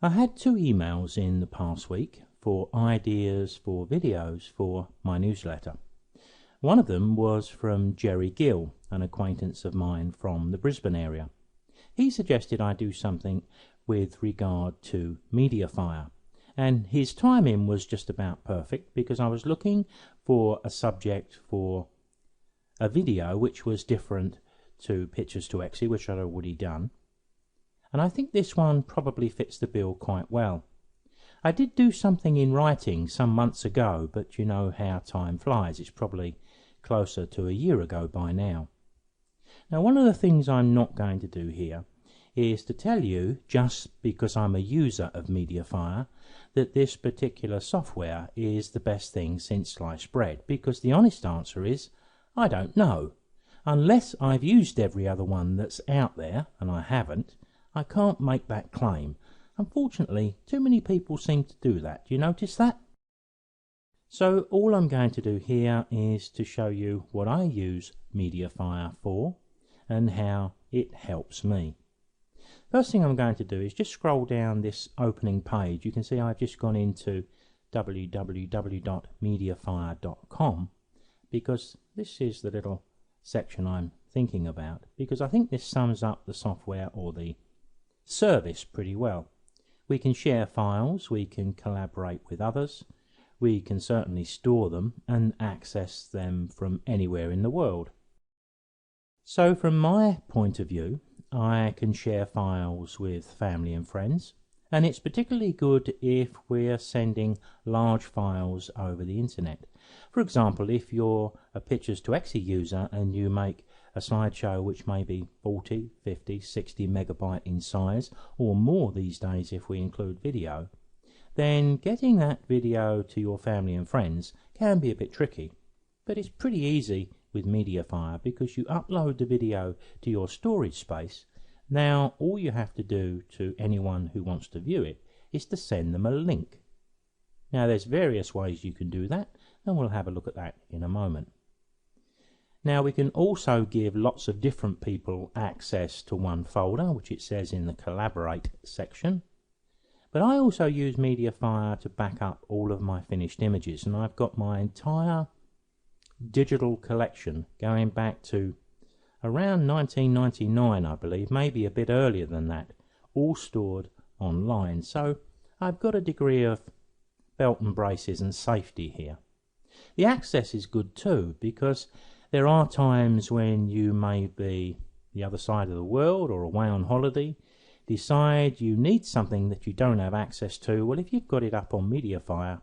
I had 2 emails in the past week for ideas for videos for my newsletter. One of them was from Jerry Gill, an acquaintance of mine from the Brisbane area. He suggested I do something with regard to MediaFIre, and his timing was just about perfect because I was looking for a subject for a video which was different to Pictures to Exie, which I'd already done. And I think this one probably fits the bill quite well. I did do something in writing some months ago, but you know how time flies. It's probably closer to a year ago by now. Now, one of the things I'm not going to do here is to tell you, just because I'm a user of MediaFIre, that this particular software is the best thing since sliced bread, because the honest answer is, I don't know. Unless I've used every other one that's out there, and I haven't, I can't make that claim. Unfortunately, too many people seem to do that. Do you notice that? So all I'm going to do here is to show you what I use MediaFIre for and how it helps me. First thing I'm going to do is just scroll down this opening page. You can see I've just gone into www.mediafire.com because this is the little section I'm thinking about, because I think this sums up the software or the service pretty well. We can share files, we can collaborate with others, we can certainly store them and access them from anywhere in the world. So from my point of view, I can share files with family and friends, and it's particularly good if we're sending large files over the internet. For example, if you're a Pictures to Exie user and you make a slideshow which may be 40, 50, 60 megabyte in size, or more these days if we include video, then getting that video to your family and friends can be a bit tricky. But it's pretty easy with MediaFIre because you upload the video to your storage space. Now all you have to do to anyone who wants to view it is to send them a link. Now there's various ways you can do that, and we'll have a look at that in a moment. Now we can also give lots of different people access to one folder, which it says in the Collaborate section. But I also use MediaFIre to back up all of my finished images, and I've got my entire digital collection going back to around 1999, I believe, maybe a bit earlier than that, all stored online. So I've got a degree of belt and braces and safety here. The access is good too, because there are times when you may be the other side of the world or away on holiday, decide you need something that you don't have access to. Well, if you've got it up on MediaFIre,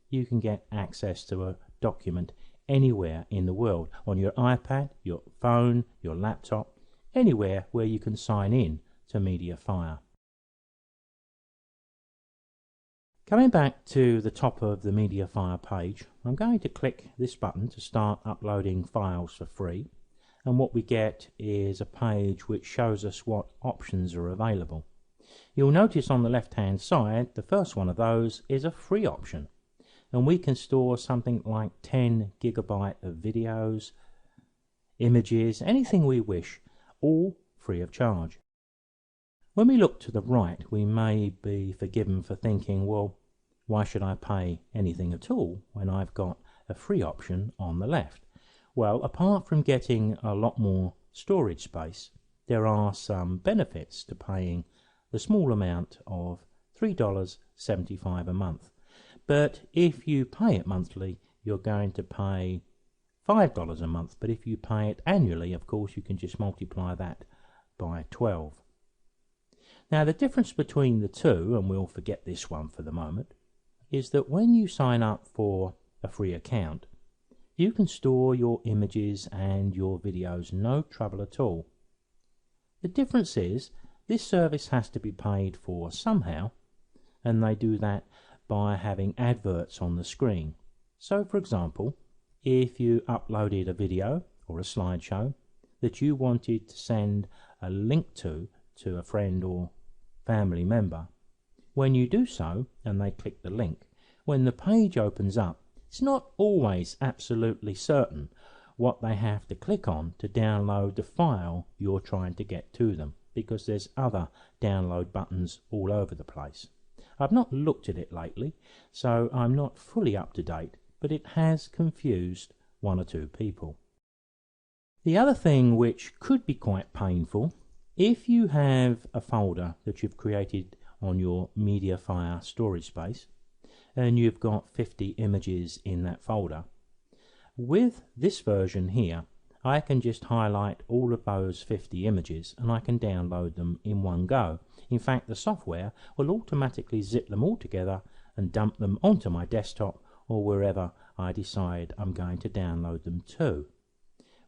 you can get access to a document anywhere in the world, on your iPad, your phone, your laptop, anywhere where you can sign in to MediaFIre. Coming back to the top of the MediaFIre page, I'm going to click this button to start uploading files for free, and what we get is a page which shows us what options are available. You'll notice on the left hand side the first one of those is a free option, and we can store something like 10 gigabyte of videos, images, anything we wish, all free of charge. When we look to the right, we may be forgiven for thinking, well, why should I pay anything at all when I've got a free option on the left? Well, apart from getting a lot more storage space, there are some benefits to paying the small amount of $3.75 a month. But if you pay it monthly, you're going to pay $5 a month. But if you pay it annually, of course, you can just multiply that by 12. Now, the difference between the two, and we'll forget this one for the moment, is that when you sign up for a free account, you can store your images and your videos no trouble at all. The difference is this service has to be paid for somehow, and they do that by having adverts on the screen. So for example, if you uploaded a video or a slideshow that you wanted to send a link to a friend or family member, when you do so and they click the link, when the page opens up, it's not always absolutely certain what they have to click on to download the file you're trying to get to them, because there's other download buttons all over the place. I've not looked at it lately, so I'm not fully up to date, but it has confused one or two people. The other thing which could be quite painful, if you have a folder that you've created on your MediaFIre storage space and you've got 50 images in that folder, with this version here I can just highlight all of those 50 images and I can download them in one go. In fact, the software will automatically zip them all together and dump them onto my desktop or wherever I decide I'm going to download them to.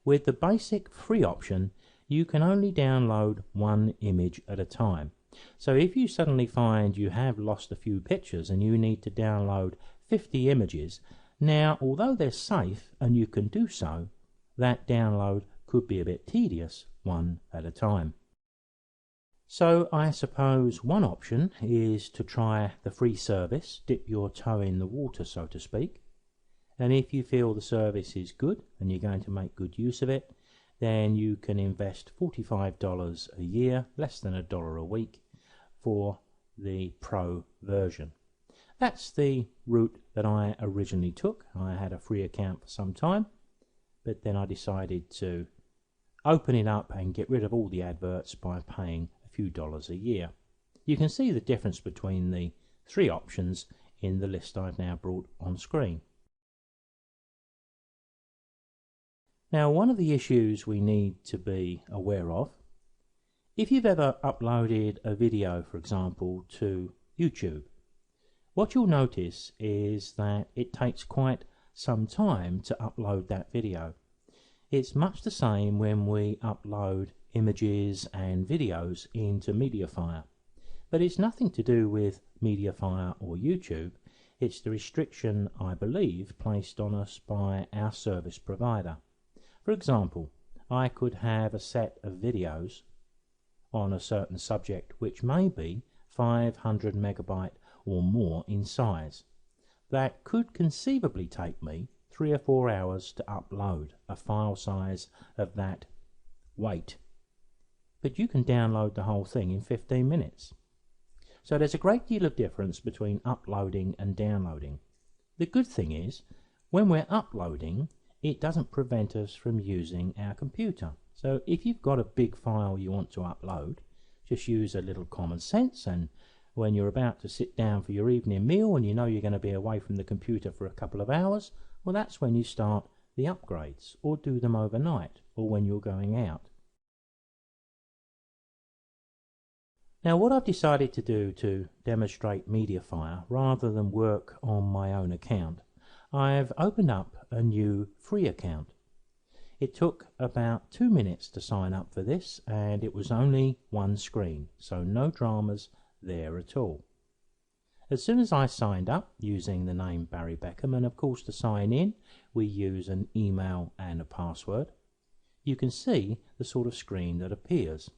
With the basic free option, you can only download one image at a time. So if you suddenly find you have lost a few pictures and you need to download 50 images, now although they're safe and you can do so, that download could be a bit tedious one at a time. So I suppose one option is to try the free service, dip your toe in the water so to speak, and if you feel the service is good and you're going to make good use of it, then you can invest $45 a year, less than $1 a week, for the pro version. That's the route that I originally took. I had a free account for some time, but then I decided to open it up and get rid of all the adverts by paying a few dollars a year. You can see the difference between the three options in the list I've now brought on screen. Now, one of the issues we need to be aware of, if you've ever uploaded a video, for example, to YouTube, what you'll notice is that it takes quite some time to upload that video. It's much the same when we upload images and videos into MediaFIre, but it's nothing to do with MediaFIre or YouTube. It's the restriction, I believe, placed on us by our service provider. For example, I could have a set of videos on a certain subject which may be 500 megabyte or more in size. That could conceivably take me 3 or 4 hours to upload a file size of that weight. But you can download the whole thing in 15 minutes. So there's a great deal of difference between uploading and downloading. The good thing is, when we're uploading, it doesn't prevent us from using our computer. So if you've got a big file you want to upload, just use a little common sense, and when you're about to sit down for your evening meal and you know you're going to be away from the computer for a couple of hours, well, that's when you start the upgrades, or do them overnight, or when you're going out. Now, what I've decided to do to demonstrate MediaFIre, rather than work on my own account, I've opened up a new free account. It took about 2 minutes to sign up for this, and it was only one screen, so no dramas there at all. As soon as I signed up using the name Barry Beckham, and of course to sign in we use an email and a password, you can see the sort of screen that appears.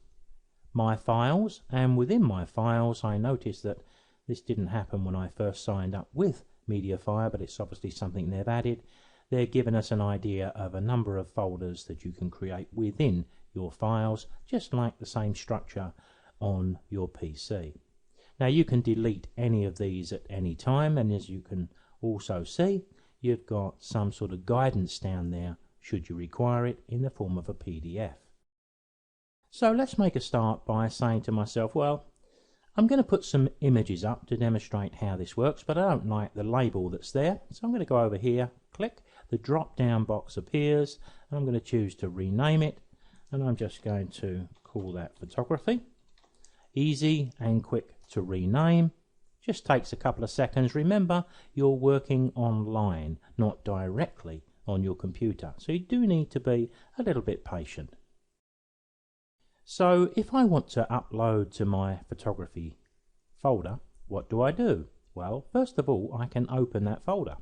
My files, and within my files I noticed that this didn't happen when I first signed up with MediaFIre, but it's obviously something they've added. They're giving us an idea of a number of folders that you can create within your files, just like the same structure on your PC. Now you can delete any of these at any time, and as you can also see, you've got some sort of guidance down there should you require it in the form of a PDF. So let's make a start by saying to myself, well, I'm going to put some images up to demonstrate how this works, but I don't like the label that's there, so I'm going to go over here, click, the drop down box appears, and I'm going to choose to rename it, and I'm just going to call that photography. Easy and quick to rename, just takes a couple of seconds. Remember, you're working online, not directly on your computer, so you do need to be a little bit patient. So if I want to upload to my photography folder, what do? Well, first of all, I can open that folder.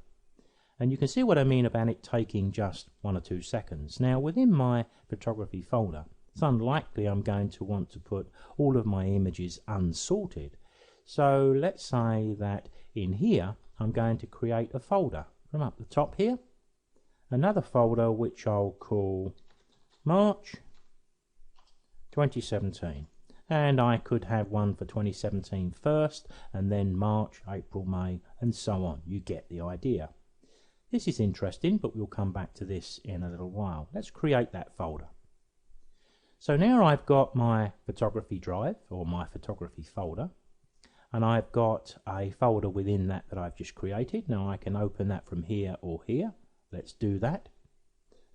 And you can see what I mean about it taking just 1 or 2 seconds. Now, within my photography folder, it's unlikely I'm going to want to put all of my images unsorted. So let's say that in here, I'm going to create a folder from up the top here. Another folder which I'll call March 2017. and I could have one for 2017 first, and then March, April, May, and so on. You get the idea. This is interesting, but we'll come back to this in a little while. Let's create that folder. So now I've got my photography drive, or my photography folder, and I've got a folder within that I've just created. Now I can open that from here or here. Let's do that.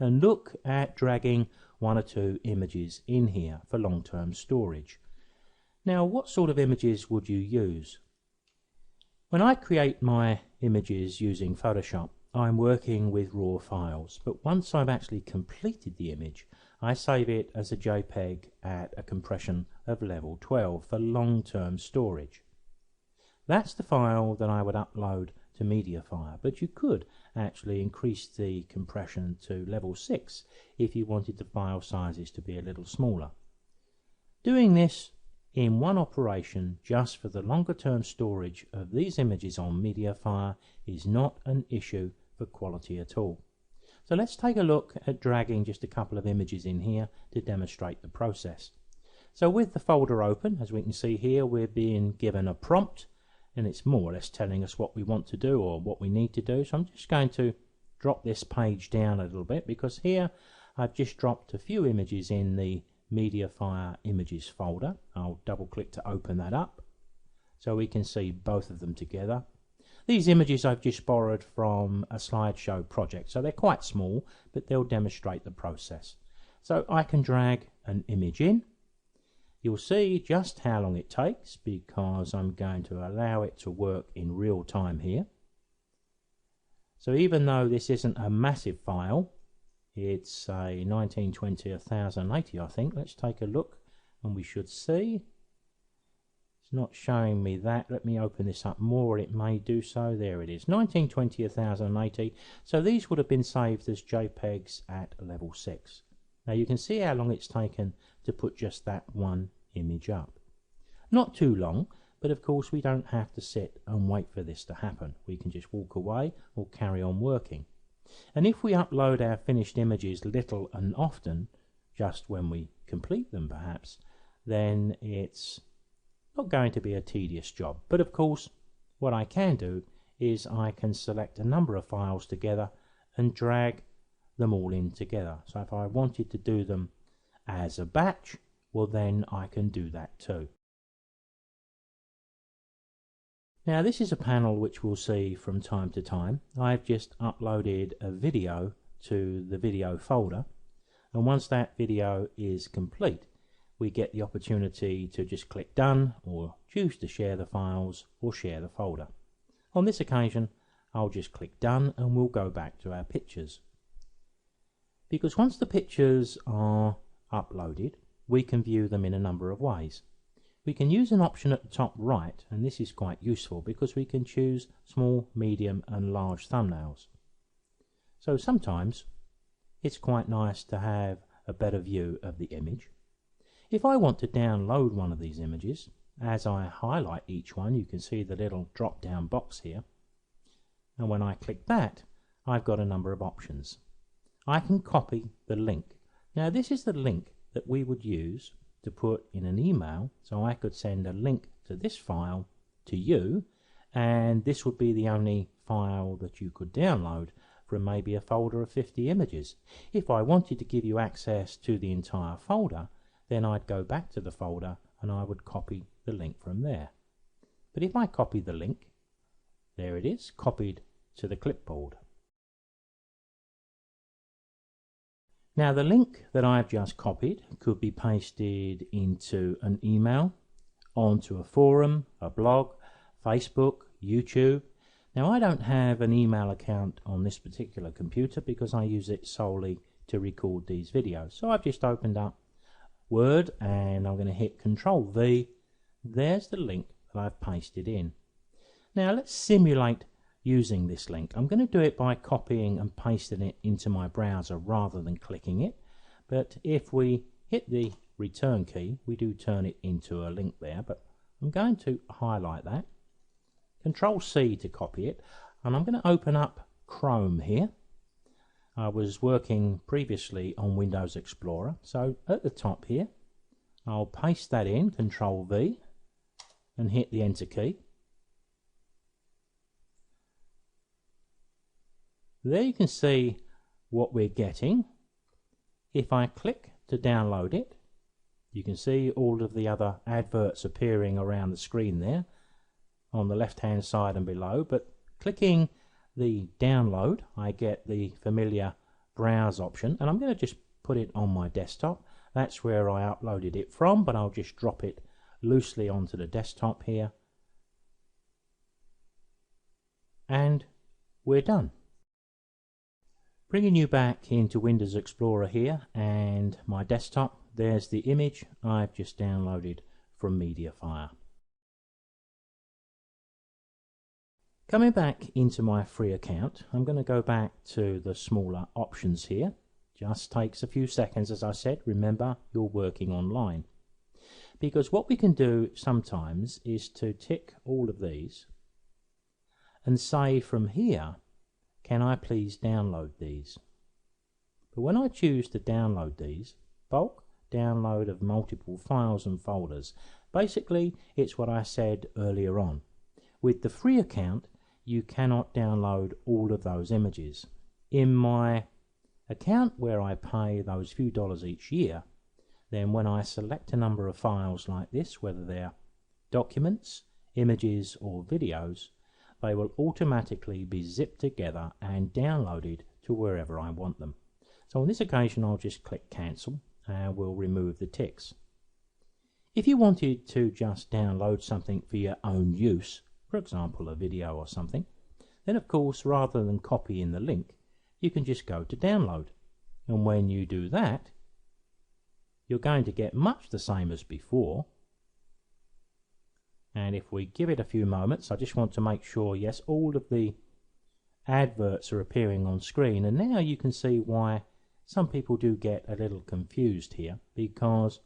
And look at dragging one or two images in here for long-term storage. Now, what sort of images would you use? When I create my images using Photoshop, I'm working with raw files, but once I've actually completed the image, I save it as a JPEG at a compression of level 12 for long-term storage. That's the file that I would upload to MediaFIre, but you could actually increase the compression to level 6 if you wanted the file sizes to be a little smaller. Doing this in one operation just for the longer term storage of these images on MediaFIre is not an issue for quality at all. So let's take a look at dragging just a couple of images in here to demonstrate the process. So with the folder open, as we can see here, we're being given a prompt, and it's more or less telling us what we want to do or what we need to do. So I'm just going to drop this page down a little bit, because here I've just dropped a few images in the MediaFIre images folder. I'll double click to open that up so we can see both of them together. These images I've just borrowed from a slideshow project, so they're quite small, but they'll demonstrate the process. So I can drag an image in. You'll see just how long it takes, because I'm going to allow it to work in real time here. So even though this isn't a massive file, it's a 1920 1080, I think. Let's take a look and we should see. It's not showing me that. Let me open this up more. It may do so. There it is, 1920 1080. So these would have been saved as JPEGs at level 6. Now you can see how long it's taken to put just that one image up. Not too long, but of course we don't have to sit and wait for this to happen. We can just walk away or carry on working. And if we upload our finished images little and often, just when we complete them perhaps, then it's not going to be a tedious job. But of course what I can do is I can select a number of files together and drag them all in together. So if I wanted to do them as a batch, well then I can do that too. Now this is a panel which we'll see from time to time. I've just uploaded a video to the video folder, and once that video is complete we get the opportunity to just click done, or choose to share the files or share the folder. On this occasion I'll just click done and we'll go back to our pictures. Because once the pictures are uploaded, we can view them in a number of ways. We can use an option at the top right, and this is quite useful because we can choose small, medium and large thumbnails. So sometimes it's quite nice to have a better view of the image. If I want to download one of these images, as I highlight each one you can see the little drop down box here, and when I click that I've got a number of options. I can copy the link. Now this is the link that we would use to put in an email, so I could send a link to this file to you, and this would be the only file that you could download from maybe a folder of 50 images. If I wanted to give you access to the entire folder, then I'd go back to the folder and I would copy the link from there. But if I copy the link, there it is, copied to the clipboard. Now the link that I've just copied could be pasted into an email, onto a forum, a blog, Facebook, YouTube. Now I don't have an email account on this particular computer because I use it solely to record these videos. So I've just opened up Word and I'm going to hit Control V. There's the link that I've pasted in. Now let's simulate using this link. I'm going to do it by copying and pasting it into my browser rather than clicking it, but if we hit the return key we do turn it into a link there. But I'm going to highlight that, Control C to copy it, and I'm going to open up Chrome here. I was working previously on Windows Explorer, so at the top here I'll paste that in, Control V, and hit the Enter key. There you can see what we're getting. If I click to download it, you can see all of the other adverts appearing around the screen there on the left hand side and below, but clicking the download I get the familiar browse option, and I'm going to just put it on my desktop. That's where I uploaded it from, but I'll just drop it loosely onto the desktop here, and we're done. Bringing you back into Windows Explorer here and my desktop, there's the image I've just downloaded from MediaFIre. Coming back into my free account, I'm going to go back to the smaller options here. Just takes a few seconds, as I said. Remember, you're working online. Because what we can do sometimes is to tick all of these and say from here, can I please download these? But when I choose to download these, bulk download of multiple files and folders, basically it's what I said earlier on. With the free account, you cannot download all of those images. In my account where I pay those few dollars each year, then when I select a number of files like this, whether they're documents, images or videos, they will automatically be zipped together and downloaded to wherever I want them. So on this occasion I'll just click cancel and we'll remove the ticks. If you wanted to just download something for your own use, for example a video or something, then of course rather than copying the link, you can just go to download, and when you do that you're going to get much the same as before. And if we give it a few moments, I just want to make sure, yes, all of the adverts are appearing on screen, and now you can see why some people do get a little confused here, because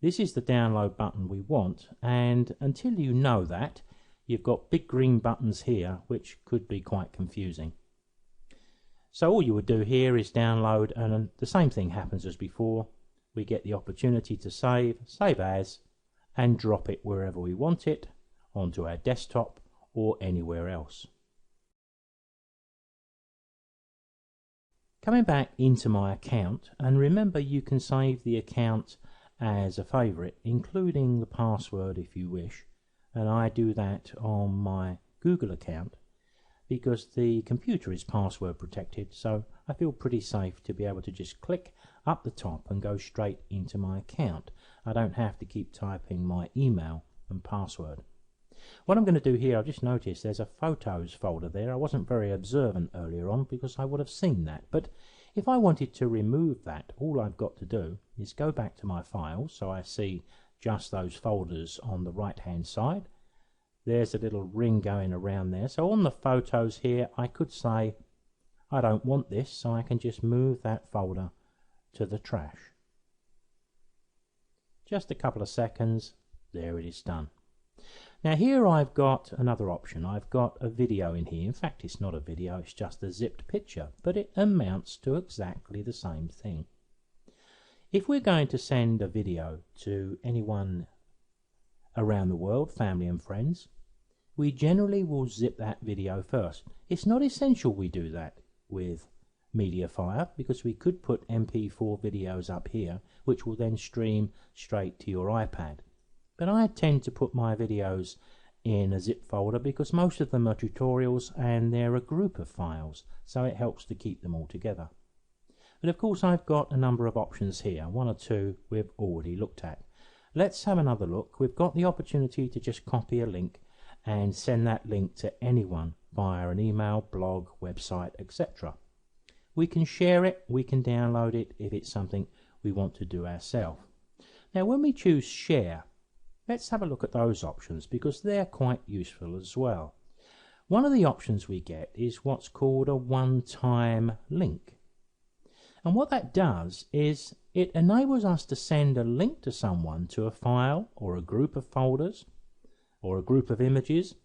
this is the download button we want, and until you know that, you've got big green buttons here which could be quite confusing. So all you would do here is download, and the same thing happens as before. We get the opportunity to save as, and drop it wherever we want it, onto our desktop or anywhere else. Coming back into my account, and remember you can save the account as a favourite, including the password if you wish, and I do that on my Google account because the computer is password protected, so I feel pretty safe to be able to just click up the top and go straight into my account. I don't have to keep typing my email and password. What I'm going to do here, I've just noticed there's a photos folder there. I wasn't very observant earlier on because I would have seen that, but if I wanted to remove that, all I've got to do is go back to my files, so I see just those folders on the right hand side. There's a little ring going around there, so on the photos here I could say I don't want this, so I can just move that folder to the trash. Just a couple of seconds, there it is done. Now here I've got another option. I've got a video in here. In fact, it's not a video, it's just a zipped picture, but it amounts to exactly the same thing. If we're going to send a video to anyone around the world, family and friends, we generally will zip that video first. It's not essential we do that with MediaFIre, because we could put MP4 videos up here which will then stream straight to your iPad. But I tend to put my videos in a zip folder because most of them are tutorials and they're a group of files, so it helps to keep them all together. But of course I've got a number of options here. One or two we've already looked at. Let's have another look. We've got the opportunity to just copy a link and send that link to anyone via an email, blog, website, etc. We can share it, we can download it if it's something we want to do ourselves. Now when we choose share, let's have a look at those options because they're quite useful as well. One of the options we get is what's called a one-time link. And what that does is it enables us to send a link to someone to a file or a group of folders or a group of images,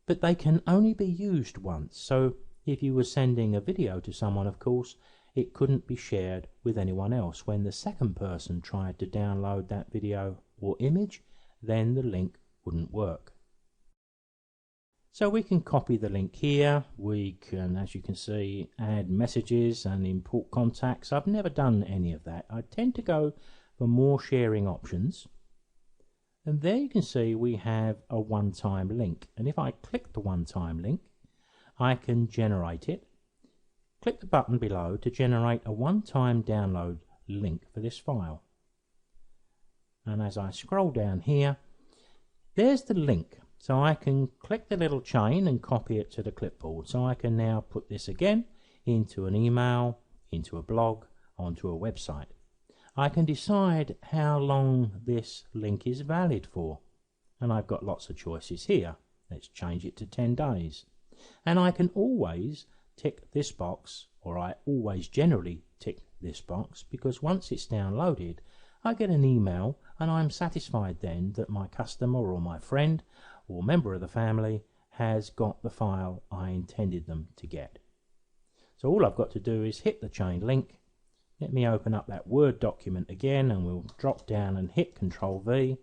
but they can only be used once. So if you were sending a video to someone, of course, it couldn't be shared with anyone else. When the second person tried to download that video or image, then the link wouldn't work. So we can copy the link here. We can, as you can see, add messages and import contacts. I've never done any of that. I tend to go for more sharing options. And there you can see we have a one-time link. And if I click the one-time link, I can generate it. Click the button below to generate a one-time download link for this file. And as I scroll down here, there's the link. So I can click the little chain and copy it to the clipboard. So I can now put this again into an email, into a blog, onto a website. I can decide how long this link is valid for. And I've got lots of choices here. Let's change it to 10 days. And I can always tick this box, or I always generally tick this box, because once it's downloaded, I get an email and I'm satisfied then that my customer or my friend or member of the family has got the file I intended them to get. So all I've got to do is hit the chain link. Let me open up that Word document again, and we'll drop down and hit Control V.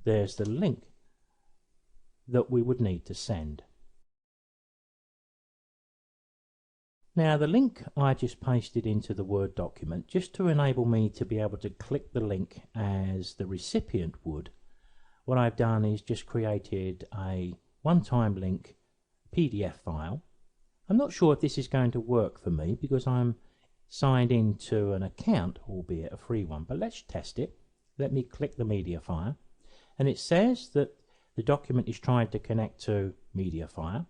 There's the link that we would need to send. Now the link I just pasted into the Word document just to enable me to be able to click the link as the recipient would. What I've done is just created a one-time link PDF file. I'm not sure if this is going to work for me because I'm signed into an account, albeit a free one, but let's test it. Let me click the MediaFIre, and it says that the document is trying to connect to MediaFIre.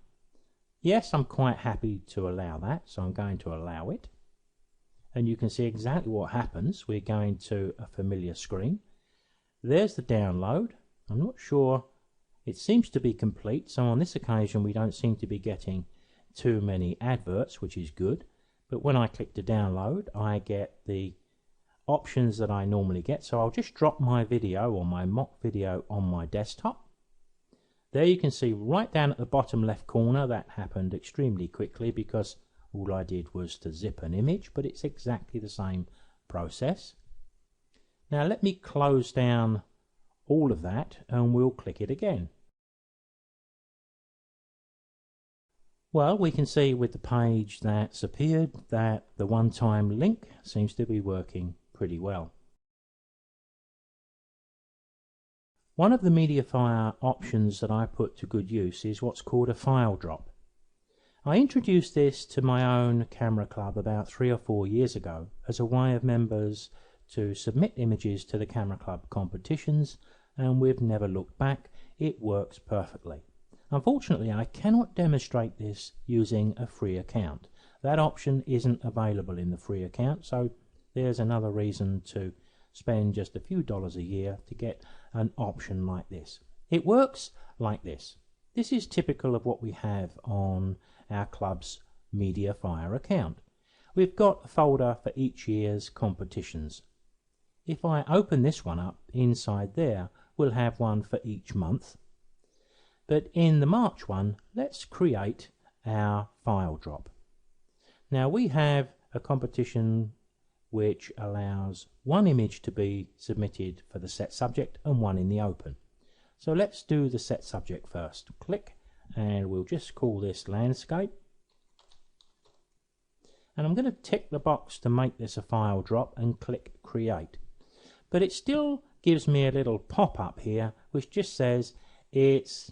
Yes, I'm quite happy to allow that, so I'm going to allow it. And you can see exactly what happens. We're going to a familiar screen. There's the download. I'm not sure, it seems to be complete, so on this occasion we don't seem to be getting too many adverts, which is good. But when I click to download, I get the options that I normally get. So I'll just drop my video or my mock video on my desktop. There you can see right down at the bottom left corner, that happened extremely quickly because all I did was to zip an image, but it's exactly the same process. Now let me close down all of that and we'll click it again. Well, we can see with the page that's appeared that the one-time link seems to be working pretty well. One of the MediaFIre options that I put to good use is what's called a file drop. I introduced this to my own camera club about 3 or 4 years ago as a way of members to submit images to the camera club competitions, and we've never looked back. It works perfectly. Unfortunately, I cannot demonstrate this using a free account. That option isn't available in the free account, so there's another reason to spend just a few dollars a year to get an option like this. It works like this. This is typical of what we have on our club's MediaFIre account. We've got a folder for each year's competitions. If I open this one up, inside there we'll have one for each month. But in the March one, let's create our file drop. Now we have a competition which allows one image to be submitted for the set subject and one in the open. So let's do the set subject first. Click, and we'll just call this landscape. And I'm going to tick the box to make this a file drop and click create. But it still gives me a little pop-up here which just says it's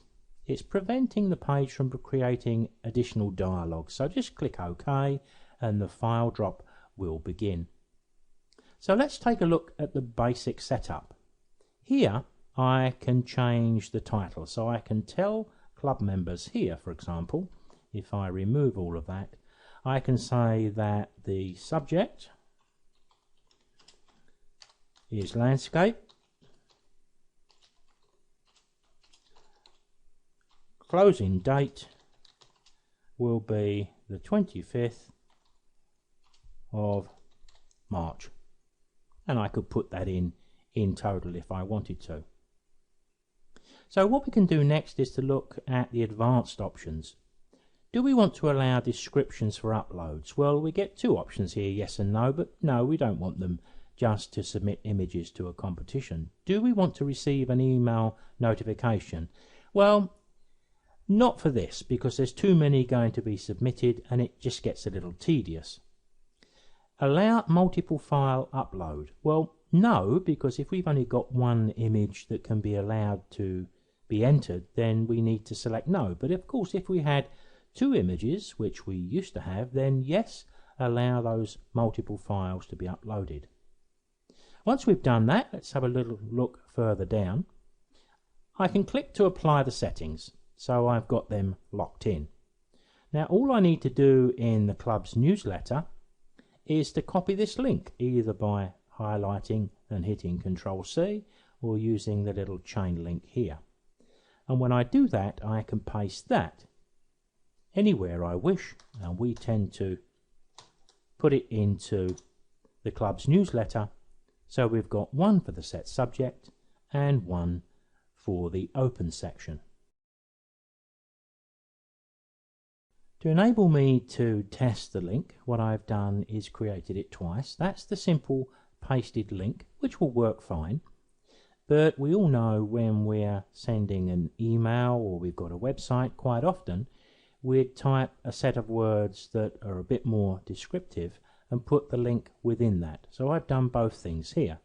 preventing the page from creating additional dialogue. So just click OK and the file drop will begin. So let's take a look at the basic setup. Here I can change the title, so I can tell club members here, for example, if I remove all of that, I can say that the subject is landscape, closing date will be the 25th of March, and I could put that in total if I wanted to. So what we can do next is to look at the advanced options. Do we want to allow descriptions for uploads? Well, we get two options here, yes and no, but no, we don't want them just to submit images to a competition. Do we want to receive an email notification? Well, not for this, because there's too many going to be submitted and it just gets a little tedious. Allow multiple file upload? Well, no, because if we've only got one image that can be allowed to be entered, then we need to select no. But of course, if we had two images, which we used to have, then yes, allow those multiple files to be uploaded. Once we've done that, let's have a little look further down. I can click to apply the settings, so I've got them locked in. Now all I need to do in the club's newsletter is to copy this link, either by highlighting and hitting Ctrl+C or using the little chain link here. And when I do that, I can paste that anywhere I wish, and we tend to put it into the club's newsletter, so we've got one for the set subject and one for the open section. To enable me to test the link, what I've done is created it twice. That's the simple pasted link, which will work fine. But we all know when we're sending an email or we've got a website, quite often we'd type a set of words that are a bit more descriptive and put the link within that. So I've done both things here,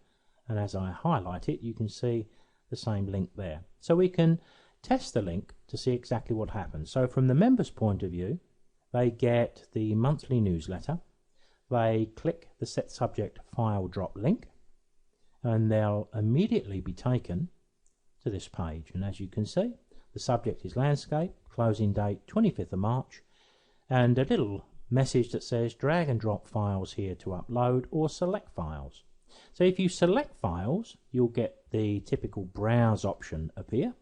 and as I highlight it you can see the same link there. So we can test the link to see exactly what happens. So from the members' point of view, they get the monthly newsletter, they click the set subject file drop link, and they'll immediately be taken to this page. And as you can see, the subject is landscape, closing date 25th of March, and a little message that says drag and drop files here to upload or select files. So if you select files, you'll get the typical browse option appear.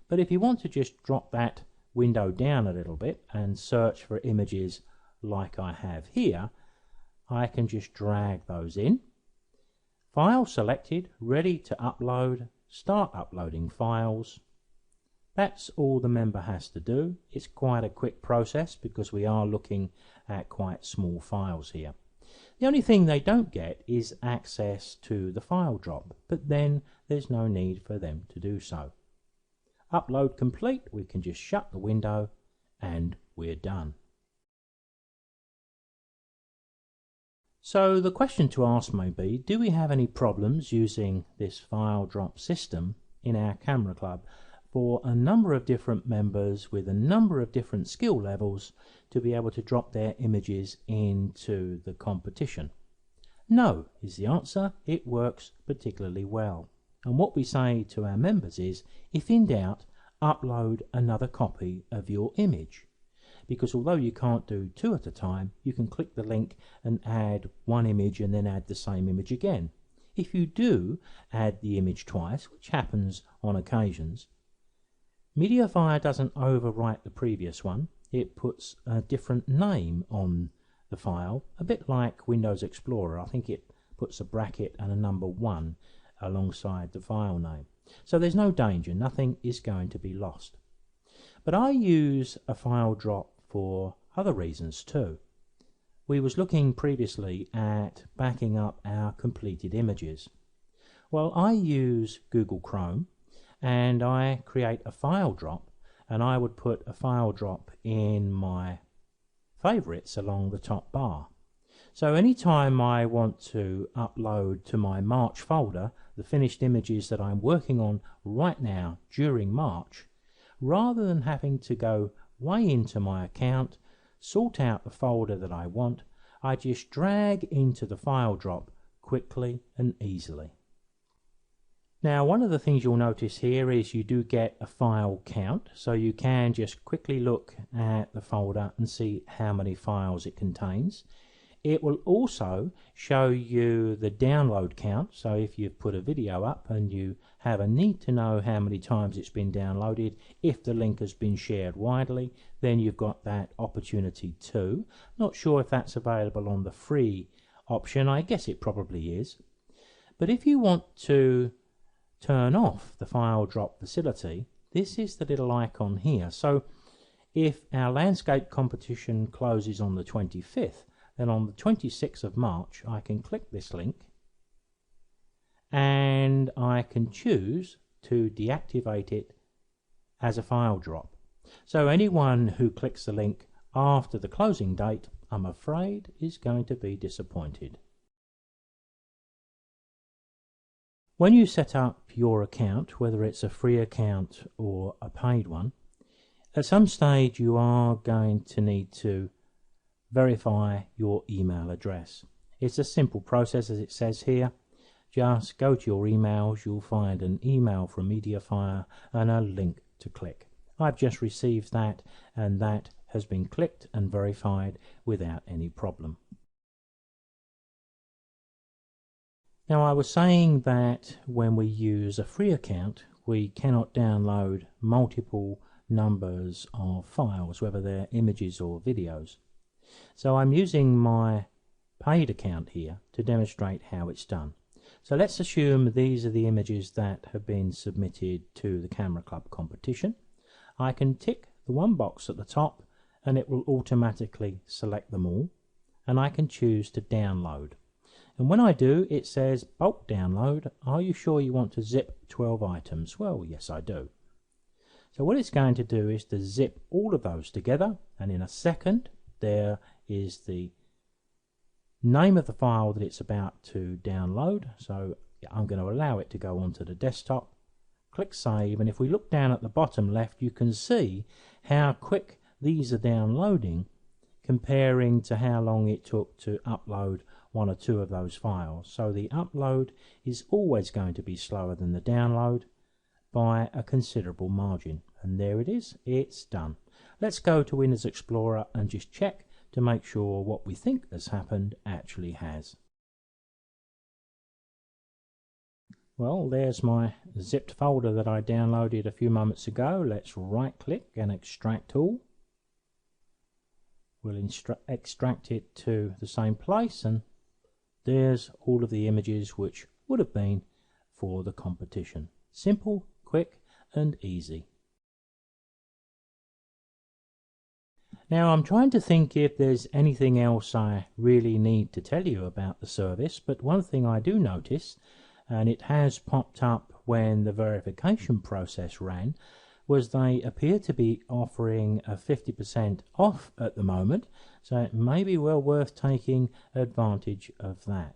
But if you want to just drop that window down a little bit and search for images like I have here, I can just drag those in. File selected, ready to upload, start uploading files. That's all the member has to do. It's quite a quick process because we are looking at quite small files here. The only thing they don't get is access to the file drop, but then there's no need for them to do so. Upload complete, we can just shut the window and we're done. So the question to ask may be, do we have any problems using this file drop system in our camera club for a number of different members with a number of different skill levels to be able to drop their images into the competition? No is the answer. It works particularly well. And what we say to our members is, if in doubt, upload another copy of your image. Because although you can't do two at a time, you can click the link and add one image and then add the same image again. If you do add the image twice, which happens on occasions, MediaFIre doesn't overwrite the previous one. It puts a different name on the file, a bit like Windows Explorer. I think it puts a bracket and a number 1 alongside the file name. So there's no danger, nothing is going to be lost. But I use a file drop for other reasons too. We was looking previously at backing up our completed images. Well, I use Google Chrome and I create a file drop, and I would put a file drop in my favorites along the top bar. So anytime I want to upload to my March folder the finished images that I'm working on right now during March, rather than having to go way into my account, sort out the folder that I want, I just drag into the file drop quickly and easily. Now, one of the things you'll notice here is you do get a file count, so you can just quickly look at the folder and see how many files it contains. It will also show you the download count, so if you've put a video up and you have a need to know how many times it's been downloaded, if the link has been shared widely, then you've got that opportunity too. Not sure if that's available on the free option, I guess it probably is. But if you want to turn off the file drop facility, this is the little icon here. So If our landscape competition closes on the 25th, then on the 26th of March I can click this link and I can choose to deactivate it as a file drop. So anyone who clicks the link after the closing date, I'm afraid, is going to be disappointed. When you set up your account, whether it's a free account or a paid one, at some stage you are going to need to verify your email address. It's a simple process, as it says here. Just go to your emails, you'll find an email from MediaFIre and a link to click. I've just received that, and that has been clicked and verified without any problem. Now, I was saying that when we use a free account, we cannot download multiple numbers of files, whether they're images or videos. So I'm using my paid account here to demonstrate how it's done. So let's assume these are the images that have been submitted to the Camera Club competition. I can tick the one box at the top and it will automatically select them all, and I can choose to download. And when I do, it says bulk download. Are you sure you want to zip 12 items? Well, yes, I do. So what it's going to do is to zip all of those together, and in a second there is the name of the file that it's about to download. So I'm going to allow it to go onto the desktop, click save, and if we look down at the bottom left, you can see how quick these are downloading comparing to how long it took to upload one or two of those files. So the upload is always going to be slower than the download by a considerable margin. And there it is, it's done. Let's go to Windows Explorer and just check to make sure what we think has happened actually has. Well, there's my zipped folder that I downloaded a few moments ago. Let's right click and extract all. We'll extract it to the same place, and there's all of the images which would have been for the competition. Simple, quick and easy. Now I'm trying to think if there's anything else I really need to tell you about the service, but one thing I do notice, and it has popped up when the verification process ran, was they appear to be offering a 50% off at the moment, so it may be well worth taking advantage of that.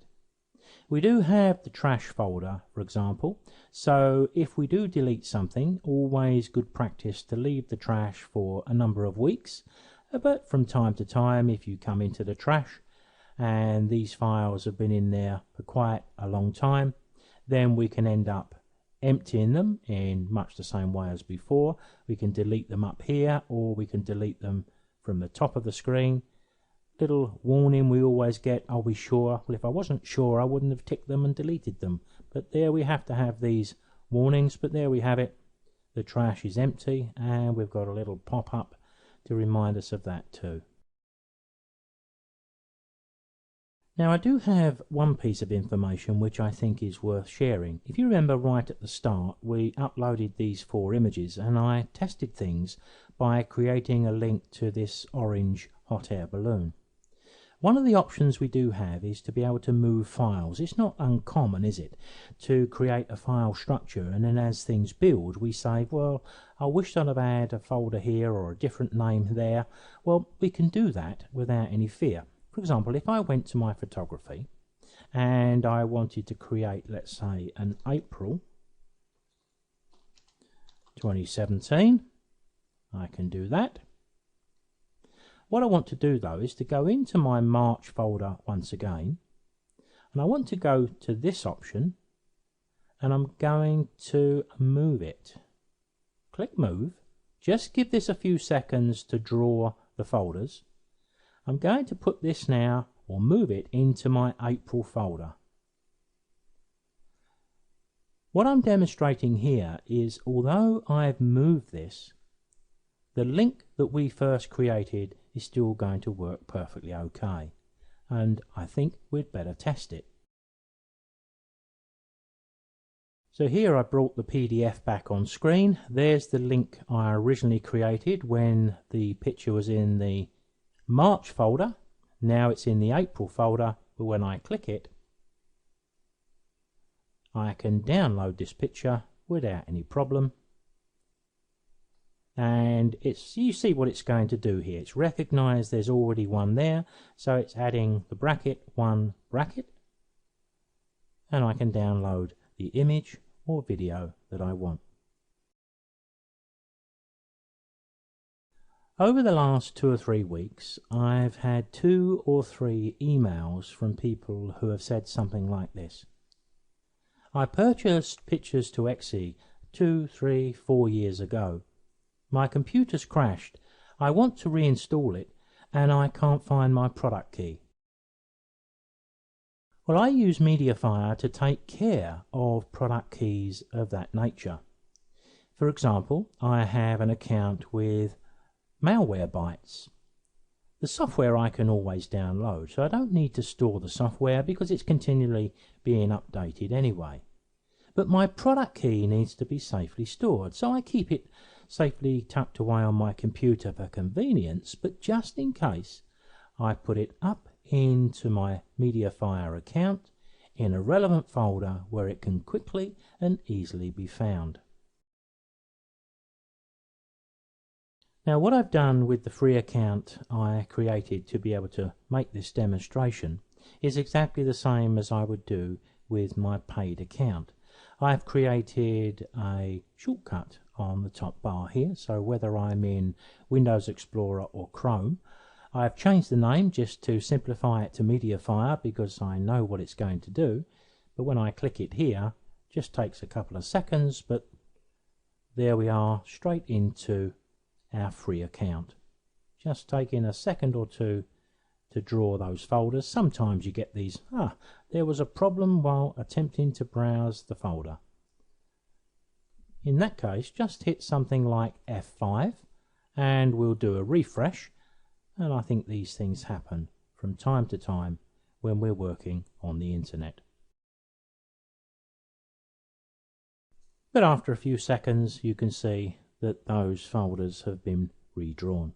We do have the trash folder, for example, so if we do delete something, always good practice to leave the trash for a number of weeks, but from time to time, if you come into the trash and these files have been in there for quite a long time, then we can end up emptying them in much the same way as before. We can delete them up here, or we can delete them from the top of the screen. Little warning we always get, are we sure? Well, if I wasn't sure, I wouldn't have ticked them and deleted them. But there we have to have these warnings, but there we have it. The trash is empty, and we've got a little pop-up to remind us of that too. Now I do have one piece of information which I think is worth sharing. If you remember right at the start, we uploaded these 4 images and I tested things by creating a link to this orange hot air balloon. One of the options we do have is to be able to move files. It's not uncommon, is it, to create a file structure, and then as things build we say, well, I wish I'd have had a folder here or a different name there. Well, we can do that without any fear. For example, if I went to my photography and I wanted to create, let's say, an April 2017, I can do that. What I want to do though is to go into my March folder once again, and I want to go to this option and I'm going to move it. Click move. Just give this a few seconds to draw the folders. I'm going to put this now, or move it, into my April folder. What I'm demonstrating here is, although I've moved this, the link that we first created is still going to work perfectly okay, and I think we'd better test it. So here I brought the PDF back on screen. There's the link I originally created when the picture was in the March folder. Now it's in the April folder, but when I click it, I can download this picture without any problem. And you see what it's going to do here. It's recognized there's already one there, so it's adding the bracket, one bracket, and I can download the image or video that I want. Over the last 2 or 3 weeks, I've had 2 or 3 emails from people who have said something like this. I purchased Pictures to Exe 2, 3, 4 years ago. My computer's crashed. I want to reinstall it and I can't find my product key. Well, I use MediaFIre to take care of product keys of that nature. For example, I have an account with Malwarebytes. The software I can always download, so I don't need to store the software because it's continually being updated anyway. But my product key needs to be safely stored, so I keep it safely tucked away on my computer for convenience, but just in case, I put it up into my MediaFIre account in a relevant folder where it can quickly and easily be found. Now, what I've done with the free account I created to be able to make this demonstration is exactly the same as I would do with my paid account. I've created a shortcut on the top bar here, so whether I'm in Windows Explorer or Chrome, I've changed the name just to simplify it to MediaFIre because I know what it's going to do, but when I click it here, it just takes a couple of seconds, but there we are, straight into our free account. Just taking a second or two to draw those folders. Sometimes you get these, there was a problem while attempting to browse the folder. In that case, just hit something like F5 and we'll do a refresh, and I think these things happen from time to time when we're working on the internet. But after a few seconds you can see that those folders have been redrawn.